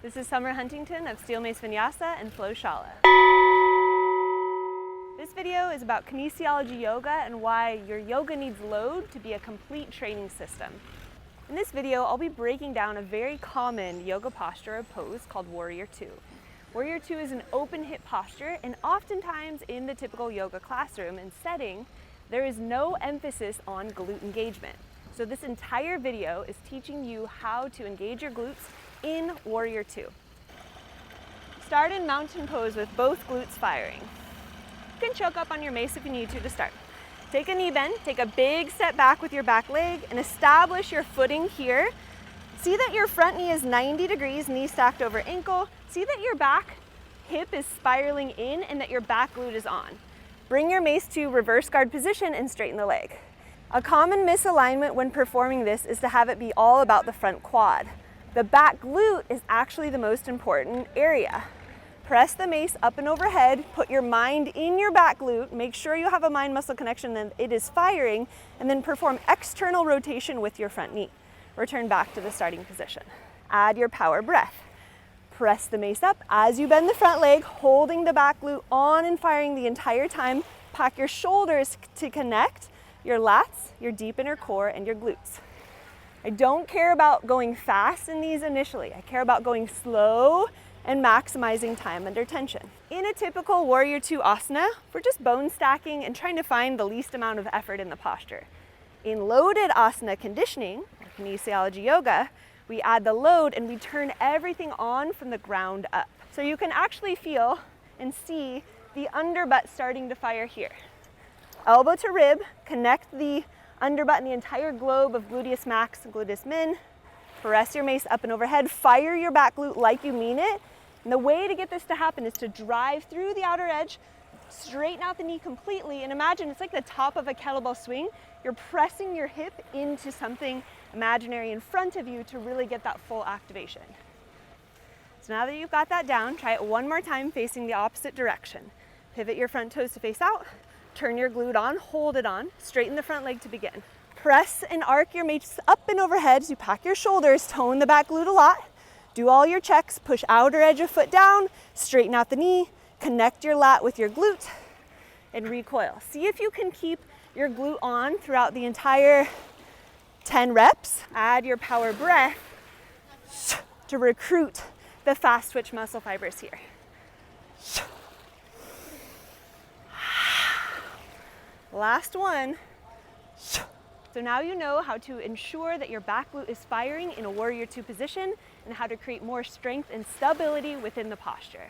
This is Summer Huntington of Steel Mace Vinyasa and FlowShala. This video is about kinesiology yoga and why your yoga needs load to be a complete training system. In this video, I'll be breaking down a very common yoga posture or pose called Warrior Two. Warrior Two is an open hip posture, and oftentimes in the typical yoga classroom and setting, there is no emphasis on glute engagement. So this entire video is teaching you how to engage your glutes in Warrior Two. Start in mountain pose with both glutes firing. You can choke up on your mace if you need to start. Take a knee bend, take a big step back with your back leg and establish your footing here. See that your front knee is 90 degrees, knee stacked over ankle. See that your back hip is spiraling in and that your back glute is on. Bring your mace to reverse guard position and straighten the leg. A common misalignment when performing this is to have it be all about the front quad. The back glute is actually the most important area. Press the mace up and overhead, put your mind in your back glute, make sure you have a mind-muscle connection and it is firing, and then perform external rotation with your front knee. Return back to the starting position. Add your power breath. Press the mace up as you bend the front leg, holding the back glute on and firing the entire time. Pack your shoulders to connect your lats, your deep inner core, and your glutes. I don't care about going fast in these initially. I care about going slow and maximizing time under tension. In a typical Warrior Two asana, we're just bone stacking and trying to find the least amount of effort in the posture. In loaded asana conditioning, or kinesiology yoga, we add the load and we turn everything on from the ground up. So you can actually feel and see the underbutt starting to fire here. Elbow to rib, connect the underbutt and the entire globe of gluteus max and gluteus min. Press your mace up and overhead, fire your back glute like you mean it. And the way to get this to happen is to drive through the outer edge, straighten out the knee completely, and imagine it's like the top of a kettlebell swing. You're pressing your hip into something imaginary in front of you to really get that full activation. So now that you've got that down, try it one more time facing the opposite direction. Pivot your front toes to face out. Turn your glute on, hold it on, straighten the front leg to begin. Press and arc your mace up and overhead as you pack your shoulders, tone the back glute a lot. Do all your checks, push outer edge of foot down, straighten out the knee, connect your lat with your glute, and recoil. See if you can keep your glute on throughout the entire 10 reps. Add your power breath to recruit the fast twitch muscle fibers here. Last one. So now you know how to ensure that your back glute is firing in a Warrior Two position and how to create more strength and stability within the posture.